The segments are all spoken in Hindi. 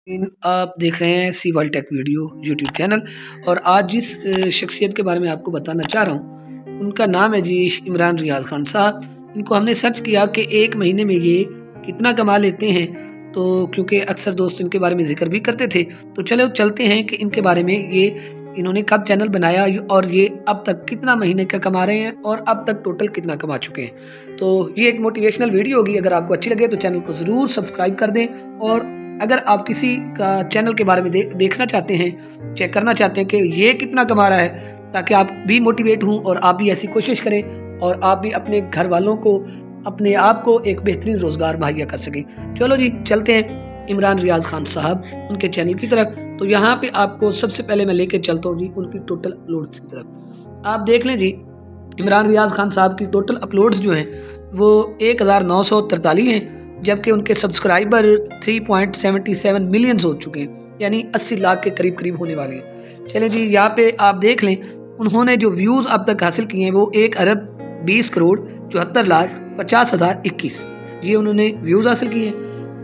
आप देख रहे हैं C world tech video YouTube channel. और आज जिस शख्सियत के बारे में आपको बताना चाह रहा हूँ उनका नाम है जी इमरान रियाज खान साहब। इनको हमने सर्च किया कि एक महीने में ये कितना कमा लेते हैं, तो क्योंकि अक्सर दोस्त इनके बारे में जिक्र भी करते थे, तो चलो चलते हैं कि इनके बारे में ये इन्होंने कब चैनल बनाया और ये अब तक कितना महीने का कमा रहे हैं और अब तक टोटल कितना कमा चुके हैं। तो ये एक मोटिवेशनल वीडियो होगी। अगर आपको अच्छी लगे तो चैनल को ज़रूर सब्सक्राइब कर दें, और अगर आप किसी का चैनल के बारे में देखना चाहते हैं, चेक करना चाहते हैं कि ये कितना कमा रहा है, ताकि आप भी मोटिवेट हों और आप भी ऐसी कोशिश करें और आप भी अपने घर वालों को, अपने आप को एक बेहतरीन रोज़गार मुहैया कर सकें। चलो जी चलते हैं इमरान रियाज खान साहब उनके चैनल की तरफ। तो यहाँ पे आपको सबसे पहले मैं लेके चलता हूँ जी उनकी टोटल अपलोड्स की तरफ। आप देख लें जी इमरान रियाज खान साहब की टोटल अपलोड्स जो हैं वो 1943 हैं, जबकि उनके सब्सक्राइबर 3.77 मिलियन हो चुके हैं, यानी 80 लाख के करीब करीब होने वाले हैं। चले जी यहाँ पे आप देख लें उन्होंने जो व्यूज़ अब तक हासिल किए हैं वो 1 अरब 20 करोड़ 74 लाख 50,021 ये उन्होंने व्यूज़ हासिल किए हैं।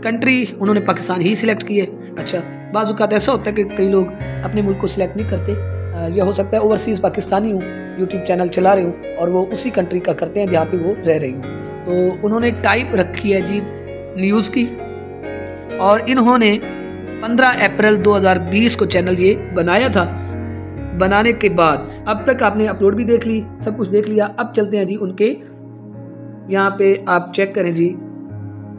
कंट्री उन्होंने पाकिस्तान ही सिलेक्ट की है। अच्छा, बाज़ औक़ात ऐसा होता है कि कई लोग अपने मुल्क को सिलेक्ट नहीं करते, यह हो सकता है ओवरसीज़ पाकिस्तानी हूँ, यूट्यूब चैनल चला रहे हूँ और वो उसी कंट्री का करते हैं जहाँ पे वो रह रही हूँ। तो उन्होंने टाइप रखी है जी न्यूज़ की, और इन्होंने 15 अप्रैल 2020 को चैनल ये बनाया था। बनाने के बाद अब तक आपने अपलोड भी देख ली, सब कुछ देख लिया। अब चलते हैं जी उनके यहाँ पे आप चेक करें जी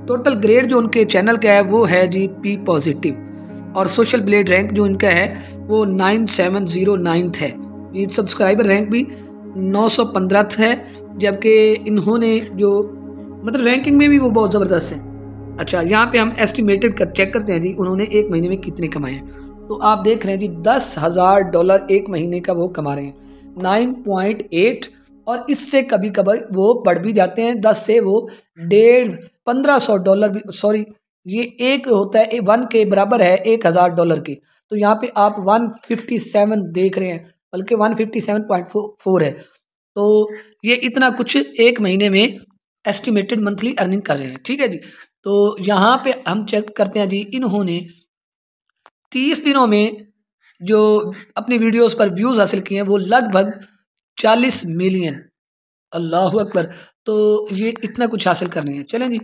टोटल ग्रेड जो उनके चैनल का है वो है जी P पॉजिटिव, और सोशल ब्लेड रैंक जो इनका है वो 9709 है। ये सब्सक्राइबर रैंक भी 915 है, जबकि इन्होंने जो मतलब रैंकिंग में भी वो बहुत ज़बरदस्त है। अच्छा, यहाँ पे हम एस्टिमेटेड चेक करते हैं जी उन्होंने एक महीने में कितने कमाए हैं। तो आप देख रहे हैं जी $10,000 एक महीने का वो कमा रहे हैं, 9.8, और इससे कभी कभी वो बढ़ भी जाते हैं 10 से वो $1,500 भी, सॉरी ये एक होता है 1 के बराबर है $1,000 के। तो यहाँ पे आप 157 देख रहे हैं, बल्कि 157.4 है। तो ये इतना कुछ एक महीने में एस्टिमेटेड मंथली अर्निंग कर रहे हैं। ठीक है जी, तो यहाँ पे हम चेक करते हैं जी इन्होंने 30 दिनों में जो अपनी वीडियोस पर व्यूज़ हासिल किए हैं वो लगभग 40 मिलियन। अल्लाह अकबर। तो ये इतना कुछ हासिल कर रहे हैं। चलें जी,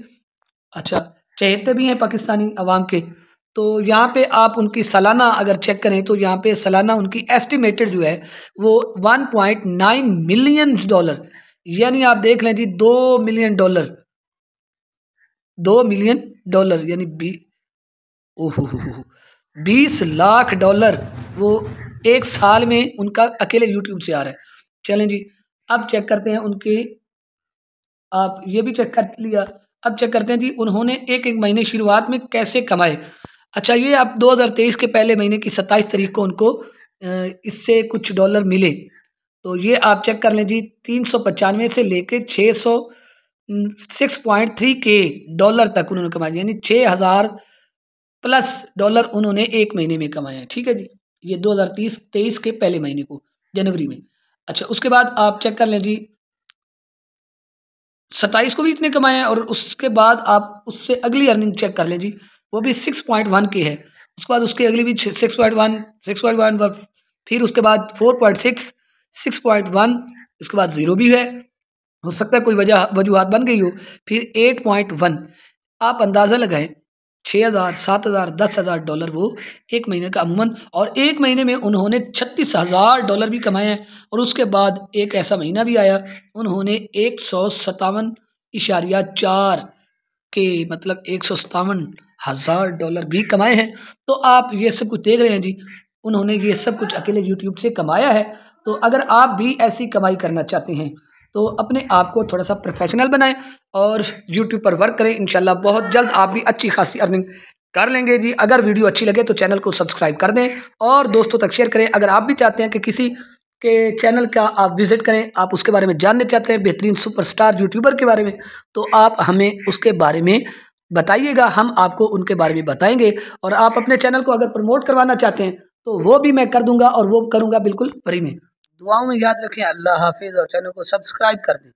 अच्छा चहेते भी हैं पाकिस्तानी अवाम के। तो यहाँ पे आप उनकी सालाना अगर चेक करें तो यहाँ पे सालाना उनकी एस्टिमेटेड जो है वो 1.9 मिलियन डॉलर, यानी आप देख लें जी $2 मिलियन, $2 मिलियन यानी 20 लाख डॉलर वो एक साल में उनका अकेले यूट्यूब से आ रहा है। चलें जी अब चेक करते हैं उनके, आप ये भी चेक कर लिया। अब चेक करते हैं जी उन्होंने एक एक महीने शुरुआत में कैसे कमाए। अच्छा, ये आप 2023 के पहले महीने की 27 तारीख को उनको इससे कुछ डॉलर मिले। तो ये आप चेक कर लें जी 395 से लेके 6.3 के डॉलर तक उन्होंने कमाए, यानी 6,000 प्लस डॉलर उन्होंने एक महीने में कमाए हैं। ठीक है जी, ये 2023 के पहले महीने को जनवरी में। अच्छा, उसके बाद आप चेक कर लें जी 27 को भी इतने कमाए हैं, और उसके बाद आप उससे अगली अर्निंग चेक कर लें जी, वो भी 6.1 के है। उसके बाद उसकी अगली भी 6.1, फिर उसके बाद 4.6, 6.1, उसके बाद 0 भी है, हो सकता है कोई वजूहात बन गई हो, फिर 8.1। आप अंदाज़ा लगाएं 6,000, 7,000, $10,000 वो एक महीने का अमूमन, और एक महीने में उन्होंने $36,000 भी कमाए हैं। और उसके बाद एक ऐसा महीना भी आया उन्होंने 157.4 के मतलब $157,000 भी कमाए हैं। तो आप ये सब कुछ देख रहे हैं जी, उन्होंने ये सब कुछ अकेले यूट्यूब से कमाया है। तो अगर आप भी ऐसी कमाई करना चाहते हैं तो अपने आप को थोड़ा सा प्रोफेशनल बनाएं और यूट्यूब पर वर्क करें। इंशाल्लाह बहुत जल्द आप भी अच्छी खासी अर्निंग कर लेंगे जी। अगर वीडियो अच्छी लगे तो चैनल को सब्सक्राइब कर दें और दोस्तों तक शेयर करें। अगर आप भी चाहते हैं कि किसी के चैनल का आप विज़िट करें, आप उसके बारे में जानना चाहते हैं, बेहतरीन सुपरस्टार यूट्यूबर के बारे में, तो आप हमें उसके बारे में बताइएगा, हम आपको उनके बारे में बताएंगे। और आप अपने चैनल को अगर प्रमोट करवाना चाहते हैं तो वो भी मैं कर दूंगा, और वो करूंगा बिल्कुल फ्री में। दुआओं में याद रखें। अल्लाह हाफिज़, और चैनल को सब्सक्राइब कर दें।